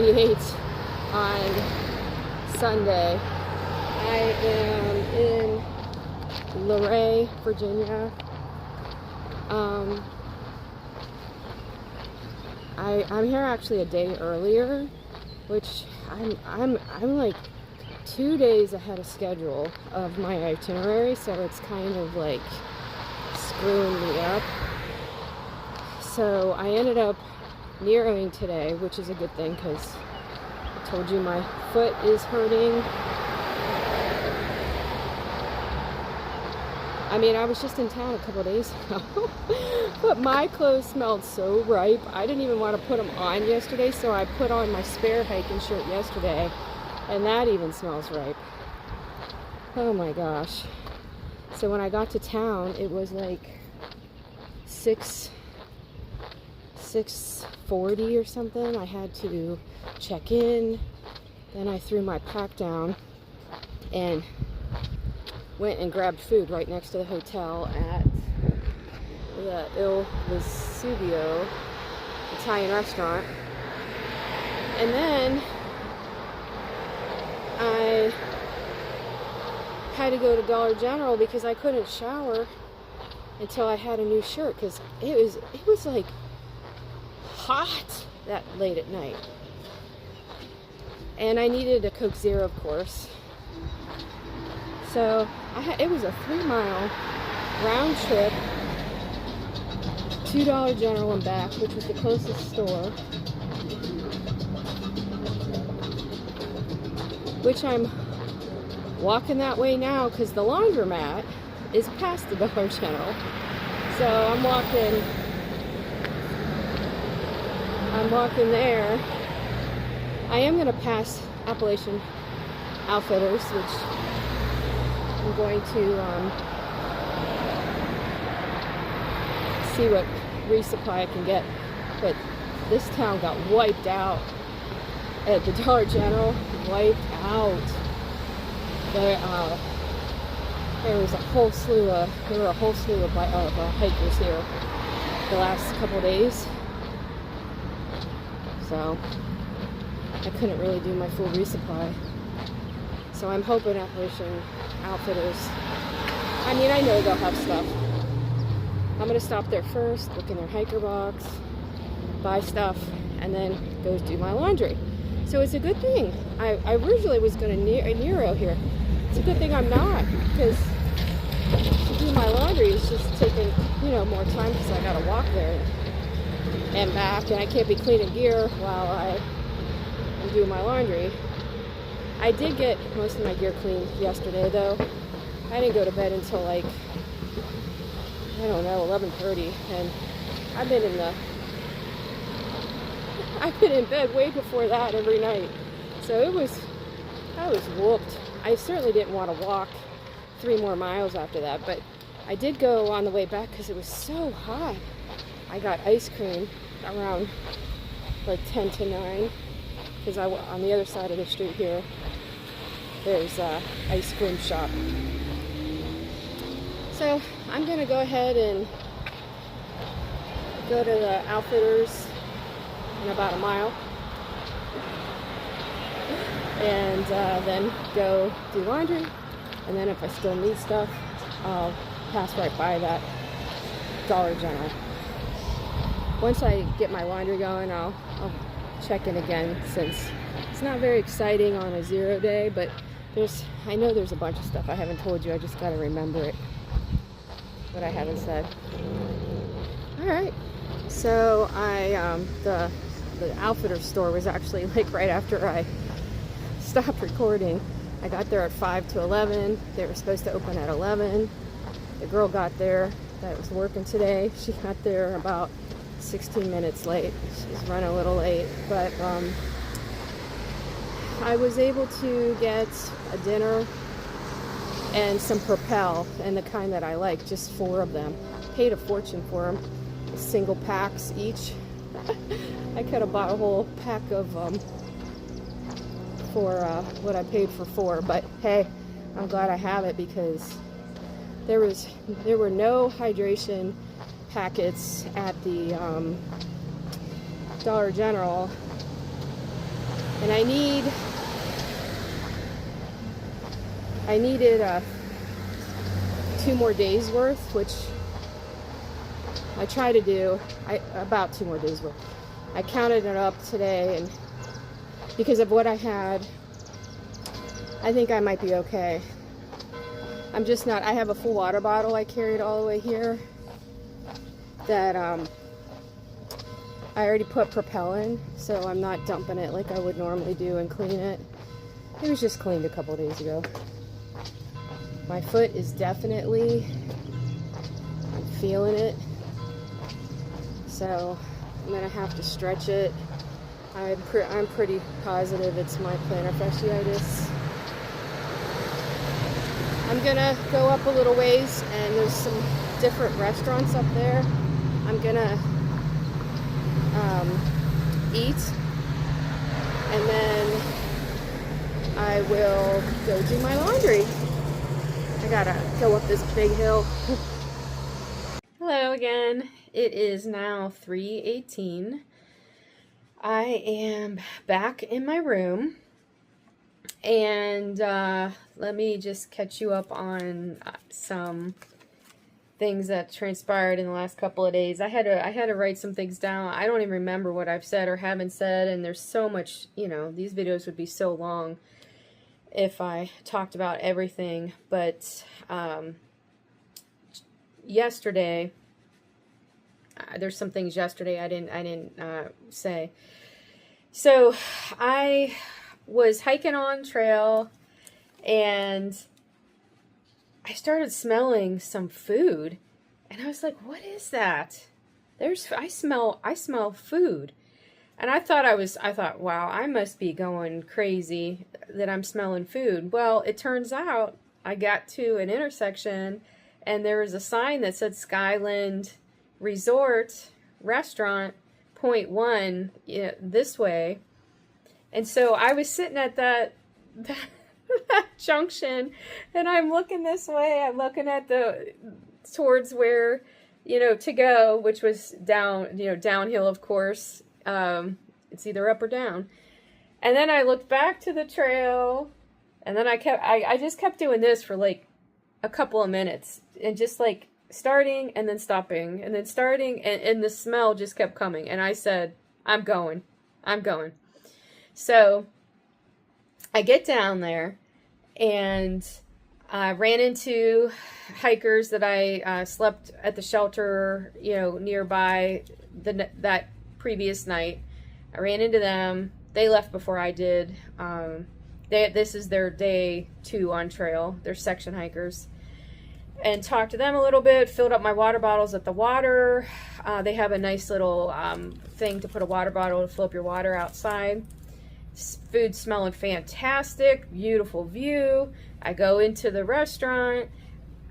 28 on Sunday. I am in Luray, Virginia. I'm here actually a day earlier, which I'm like 2 days ahead of schedule of my itinerary, so it's kind of like screwing me up. So I ended up Neroing today, which is a good thing because I told you my foot is hurting. I mean, I was just in town a couple days ago, but my clothes smelled so ripe. I didn't even want to put them on yesterday, so I put on my spare hiking shirt yesterday, and that even smells ripe. Oh my gosh. So when I got to town, it was like 6:40 or something. I had to check in. Then I threw my pack down and went and grabbed food right next to the hotel at the Il Vesuvio Italian restaurant. And then I had to go to Dollar General because I couldn't shower until I had a new shirt because it was like hot that late at night. And I needed a Coke Zero, of course. So it was a 3-mile round trip to Dollar General and back, which was the closest store, which I'm walking that way now because the laundromat is past the Dollar General. So I'm walking there. I am going to pass Appalachian Outfitters, which I'm going to see what resupply I can get. But this town got wiped out at the Dollar General. Wiped out. There was a whole slew of hikers here the last couple days. So I couldn't really do my full resupply. So I'm hoping Appalachian Outfitters, I mean, I know they'll have stuff. I'm going to stop there first, look in their hiker box, buy stuff, and then go do my laundry. So it's a good thing. I originally was going to Nero here. It's a good thing I'm not, because to do my laundry is just taking, more time because I got to walk there and back, and I can't be cleaning gear while I'm doing my laundry. I did get most of my gear cleaned yesterday, though. I didn't go to bed until like, 11:30, and I've been in bed way before that every night. So I was whooped. I certainly didn't want to walk 3 more miles after that, but I did go on the way back because it was so hot. I got ice cream around like 10 to 9 because on the other side of the street here there's a ice cream shop. So I'm gonna go ahead and go to the Outfitters in about a mile and then go do laundry, and then if I still need stuff I'll pass right by that Dollar General. Once I get my laundry going, I'll check in again, since it's not very exciting on a 0 day, but I know there's a bunch of stuff I haven't told you. I just got to remember it, what I haven't said. All right. So the Outfitter store was actually like right after I stopped recording. I got there at 5 to 11. They were supposed to open at 11. The girl got there that was working today. She got there about 16 minutes late. She's running a little late, but I was able to get a dinner and some Propel, and the kind that I like, just 4 of them. Paid a fortune for them, single packs each. I could have bought a whole pack of them for what I paid for 4, but hey, I'm glad I have it because there were no hydration packets at the Dollar General And I needed 2 more days worth, which I try to do. About 2 more days worth. I counted it up today, and because of what I had, I think I might be okay. I'm just not. I have a full water bottle I carried all the way here that I already put Propel in, so I'm not dumping it like I would normally do and clean it. It was just cleaned a couple days ago. My foot is definitely, I'm feeling it, so I'm gonna have to stretch it. I'm pretty positive it's my plantar fasciitis. I'm gonna go up a little ways, and there's some different restaurants up there. I'm gonna eat, and then I will go do my laundry. I gotta go up this big hill. Hello again. It is now 3:18. I am back in my room, and let me just catch you up on some things that transpired in the last couple of days. I had to write some things down. I don't even remember what I've said or haven't said, and there's so much, these videos would be so long if I talked about everything. But yesterday, there's some things yesterday I didn't say. So I was hiking on trail, and I started smelling some food, and I was like, "What is that?" I smell food, and I thought, wow, I must be going crazy that I'm smelling food. Well, it turns out I got to an intersection, and there was a sign that said Skyland Resort Restaurant, .1, this way. And so I was sitting at that junction, and I'm looking this way. I'm looking at towards where, to go, which was downhill, of course. It's either up or down. And then I looked back to the trail, and then I just kept doing this for like a couple of minutes, and just like starting and then stopping and then starting, and the smell just kept coming. And I said, I'm going. So I get down there, and I ran into hikers that I slept at the shelter, nearby that previous night. I ran into them. They left before I did. This is their day 2 on trail. They're section hikers. And talked to them a little bit, filled up my water bottles at the water. They have a nice little thing to put a water bottle to fill up your water outside. Food smelling fantastic, beautiful view. I go into the restaurant,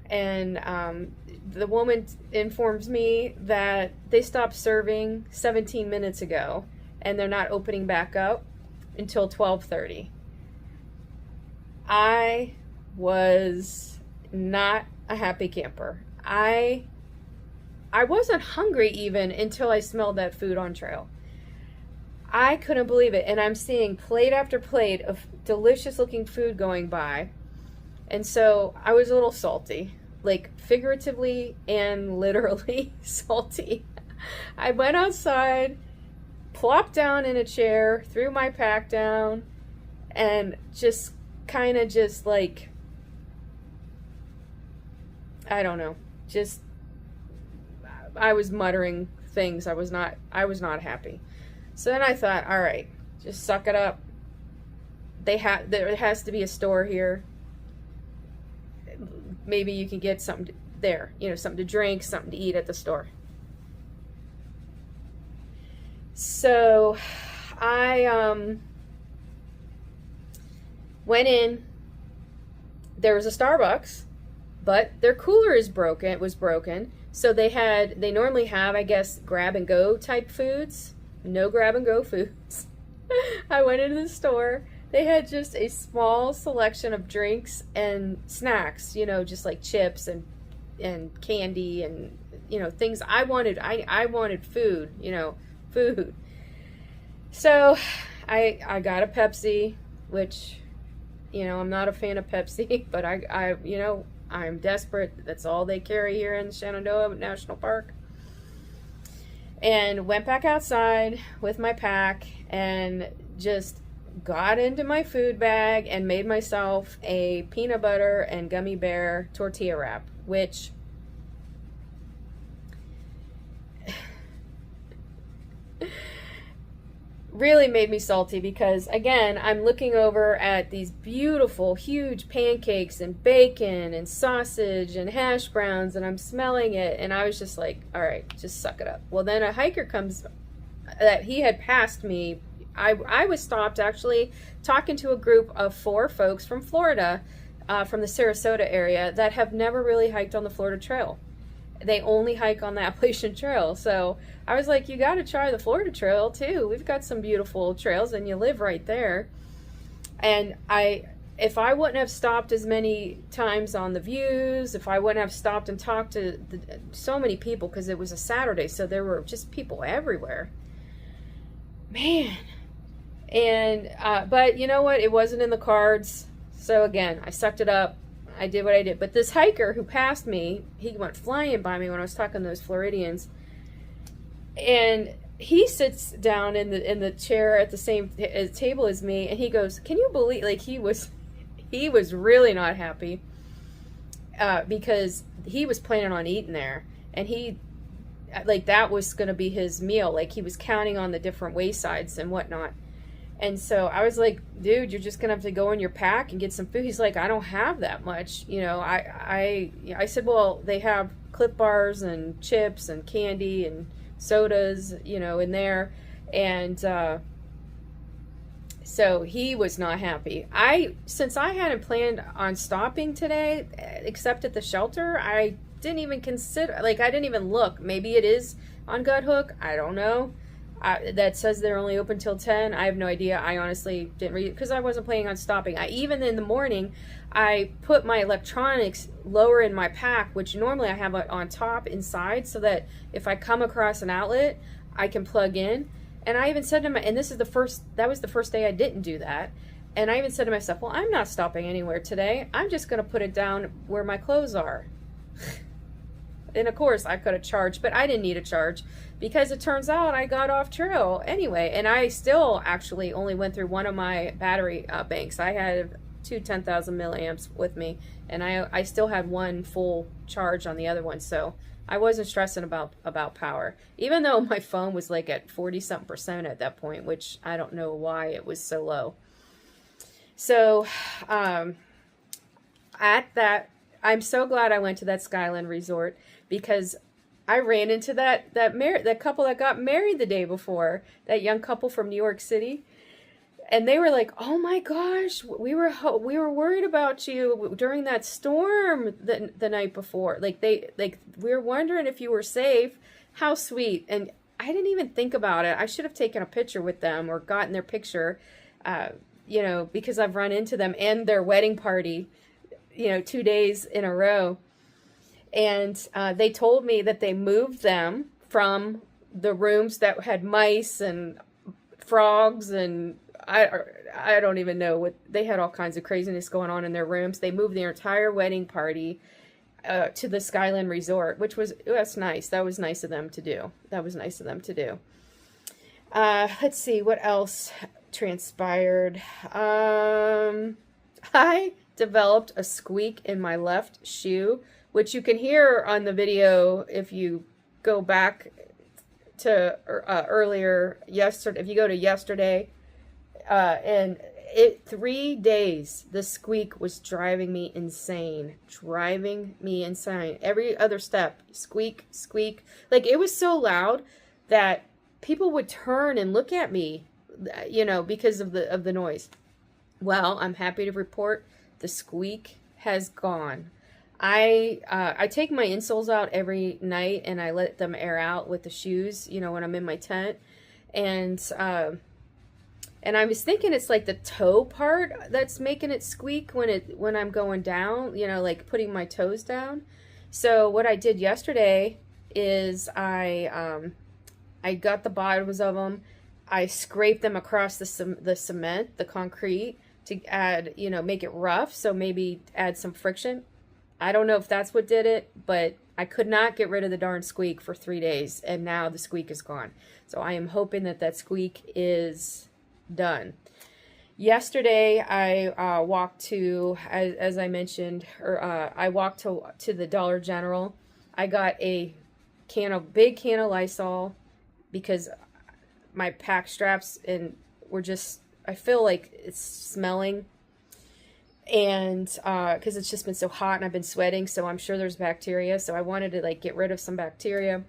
and the woman informs me that they stopped serving 17 minutes ago, and they're not opening back up until 12:30. I was not a happy camper. I wasn't hungry even until I smelled that food on trail. I couldn't believe it. And I'm seeing plate after plate of delicious looking food going by. And so I was a little salty, like figuratively and literally salty. I went outside, plopped down in a chair, threw my pack down, and just kind of just like, I don't know, just, I was muttering things. I was not happy. So then I thought, all right, just suck it up. There has to be a store here. Maybe you can get something there, something to drink, something to eat at the store. So I went in. There was a Starbucks, but their cooler was broken. So they normally have, I guess, grab and go type foods. No grab and go foods. I went into the store. They had just a small selection of drinks and snacks, just like chips and candy and, things I wanted. I wanted food, food. So I got a Pepsi, which, you know, I'm not a fan of Pepsi, but you know, I'm desperate. That's all they carry here in Shenandoah National Park. And went back outside with my pack and just got into my food bag and made myself a peanut butter and gummy bear tortilla wrap, which really made me salty because, again, I'm looking over at these beautiful, huge pancakes and bacon and sausage and hash browns, and I'm smelling it, and I was just like, all right, just suck it up. Well, then a hiker comes, that he had passed me. I was stopped, actually, talking to a group of 4 folks from Florida, from the Sarasota area, that have never really hiked on the Florida Trail. They only hike on the Appalachian Trail. So I was like, you got to try the Florida Trail too. We've got some beautiful trails and you live right there. And if I wouldn't have stopped as many times on the views, if I wouldn't have stopped and talked to so many people, because it was a Saturday, so there were just people everywhere. Man. And, but you know what? It wasn't in the cards. So again, I sucked it up. I did what I did. But this hiker who passed me, he went flying by me when I was talking to those Floridians. And he sits down in the chair at the same table as me, and he goes, "Can you believe?" Like, he was really not happy because he was planning on eating there, and he, like, that was going to be his meal. Like, he was counting on the different waysides and whatnot. And so I was like, dude, you're just going to have to go in your pack and get some food. He's like, I don't have that much. You know, I said, well, they have Clif Bars and chips and candy and sodas, you know, in there. And so he was not happy. Since I hadn't planned on stopping today, except at the shelter, I didn't even consider, like, I didn't even look. Maybe it is on Gut Hook. I don't know. That says they're only open till 10. I have no idea. I honestly didn't read it because I wasn't planning on stopping. Even in the morning, I put my electronics lower in my pack, which normally I have on top inside, so that if I come across an outlet, I can plug in. And I even said to and that was the first day I didn't do that. And I even said to myself, well, I'm not stopping anywhere today. I'm just going to put it down where my clothes are. And of course, I could have charged, but I didn't need a charge because it turns out I got off trail anyway. And I still actually only went through one of my battery banks. I had 2 10,000 milliamps with me, and I still had one full charge on the other one. So I wasn't stressing about power, even though my phone was like at 40-something% at that point, which I don't know why it was so low. So at that, I'm so glad I went to that Skyland Resort, because I ran into that couple that got married the day before, that young couple from New York City, and they were like, "Oh my gosh, we were worried about you during that storm the night before. Like, we were wondering if you were safe." How sweet. And I didn't even think about it. I should have taken a picture with them or gotten their picture, you know, because I've run into them and their wedding party, you know, 2 days in a row. And they told me that they moved them from the rooms that had mice and frogs, and I don't even know what, they had all kinds of craziness going on in their rooms. They moved their entire wedding party to the Skyland Resort, that's nice. That was nice of them to do. Let's see what else transpired. I developed a squeak in my left shoe, which you can hear on the video if you go back to earlier yesterday. If you go to yesterday, and 3 days, the squeak was driving me insane. Every other step, squeak, squeak. Like, it was so loud that people would turn and look at me, you know, because of the noise. Well, I'm happy to report the squeak has gone. I take my insoles out every night and I let them air out with the shoes, you know, when I'm in my tent. And I was thinking it's like the toe part that's making it squeak when I'm going down, you know, like putting my toes down. So what I did yesterday is I got the bottoms of them, I scrape them across the cement, the concrete, to add, you know, make it rough, so maybe add some friction. I don't know if that's what did it, but I could not get rid of the darn squeak for 3 days, and now the squeak is gone. So I am hoping that that squeak is done. Yesterday, I walked to, as I mentioned, or I walked to the Dollar General. I got a big can of Lysol because my pack straps were just, I feel like it's smelling, and because it's just been so hot and I've been sweating, so I'm sure there's bacteria. So I wanted to like get rid of some bacteria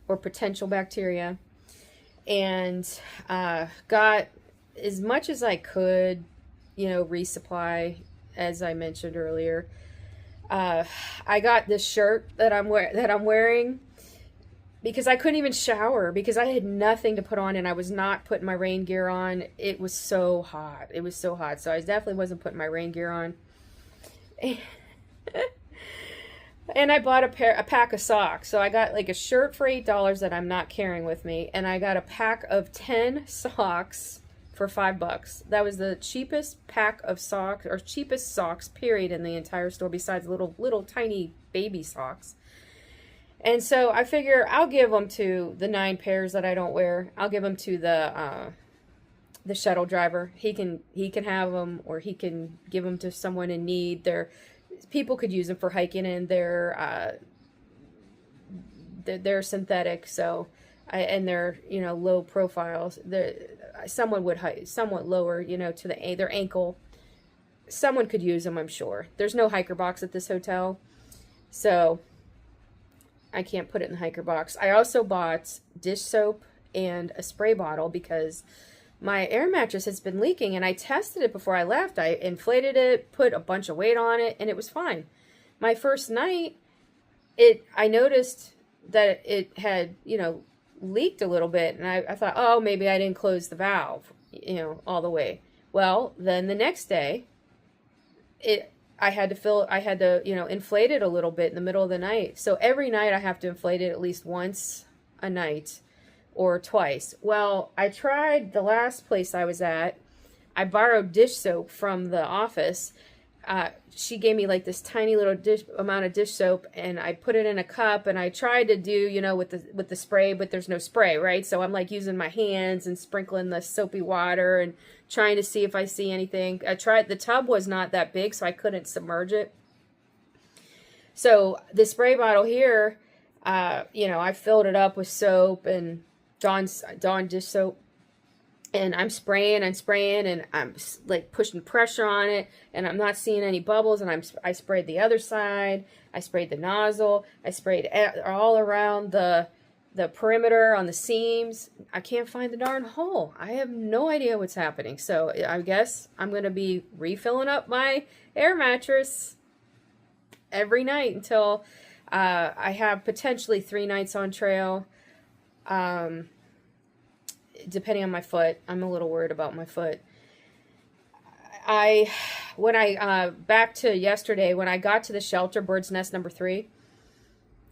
or potential bacteria, and got as much as I could, you know, resupply, as I mentioned earlier. I got this shirt that I'm wearing because I couldn't even shower because I had nothing to put on, and I was not putting my rain gear on. It was so hot. It was so hot. So I definitely wasn't putting my rain gear on. And I bought a pack of socks. So I got like a shirt for $8 that I'm not carrying with me, and I got a pack of 10 socks for $5. That was the cheapest pack of socks, or cheapest socks period, in the entire store, besides little tiny baby socks. And so I figure I'll give them to the 9 pairs that I don't wear. I'll give them to the shuttle driver. He can have them, or he can give them to someone in need. People could use them for hiking, and they're synthetic, so and they're, you know, low profiles. Someone would hike somewhat lower, you know, to their ankle. Someone could use them, I'm sure. There's no hiker box at this hotel, so I can't put it in the hiker box. I also bought dish soap and a spray bottle because my air mattress has been leaking, and I tested it before I left. I inflated it, put a bunch of weight on it, and it was fine. My first night, I noticed that it had, you know, leaked a little bit, and I thought, oh, maybe I didn't close the valve, you know, all the way. Well, then the next day, I had to, you know, inflate it a little bit in the middle of the night. So every night I have to inflate it at least once a night or twice. Well, I tried the last place I was at. I borrowed dish soap from the office. She gave me like this tiny little amount of dish soap, and I put it in a cup, and I tried to do, you know, with the spray, but there's no spray, right? So I'm like using my hands and sprinkling the soapy water and trying to see if I see anything. I tried, the tub was not that big, so I couldn't submerge it. So the spray bottle here, you know, I filled it up with soap and Dawn dish soap, and I'm spraying, and I'm like pushing pressure on it, and I'm not seeing any bubbles, and I sprayed the other side, I sprayed the nozzle, I sprayed all around the perimeter on the seams. I can't find the darn hole. I have no idea what's happening. So I guess I'm going to be refilling up my air mattress every night until I have potentially 3 nights on trail. Depending on my foot. I'm a little worried about my foot. Back to yesterday, when I got to the shelter, Bird's Nest number 3,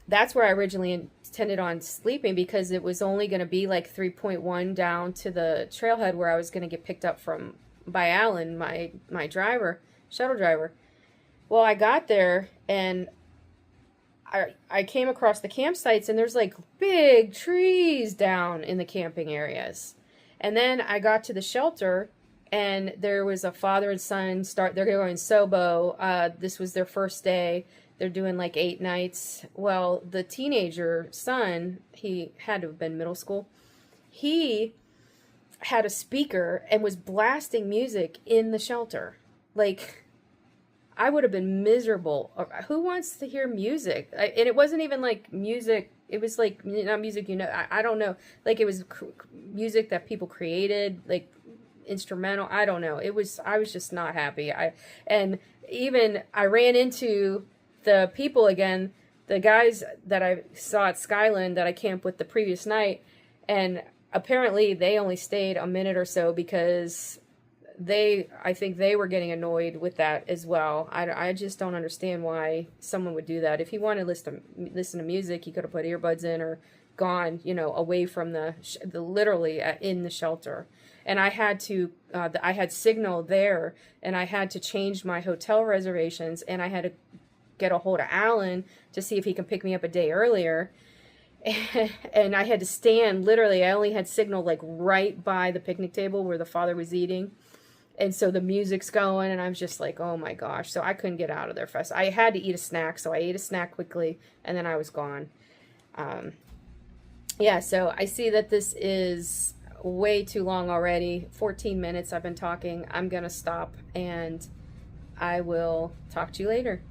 that's where I originally intended on sleeping, because it was only going to be like 3.1 down to the trailhead where I was going to get picked up by Alan, my shuttle driver. Well, I got there, and I came across the campsites, and there's like big trees down in the camping areas. And then I got to the shelter, and there was a father and son they're going Sobo. This was their first day. They're doing like 8 nights. Well, the teenager son, he had to have been middle school. He had a speaker and was blasting music in the shelter. Like, I would have been miserable. Who wants to hear music? And it wasn't even like music. It was like, not music, you know, I don't know. Like, it was music that people created, like instrumental. I don't know. I was just not happy. I ran into the people again, the guys that I saw at Skyland that I camped with the previous night. And apparently they only stayed a minute or so because I think they were getting annoyed with that as well. I just don't understand why someone would do that. If he wanted to listen to music, he could have put earbuds in or gone, you know, away from the literally in the shelter. And I had to, I had signal there, and I had to change my hotel reservations, and I had to get a hold of Alan to see if he can pick me up a day earlier. And I had to stand, literally, I only had signal like right by the picnic table where the father was eating. And so the music's going, and I'm just like, oh my gosh. So I couldn't get out of there fast. I had to eat a snack, so I ate a snack quickly, and then I was gone. Yeah, so I see that this is way too long already. 14 minutes I've been talking. I'm going to stop, and I will talk to you later.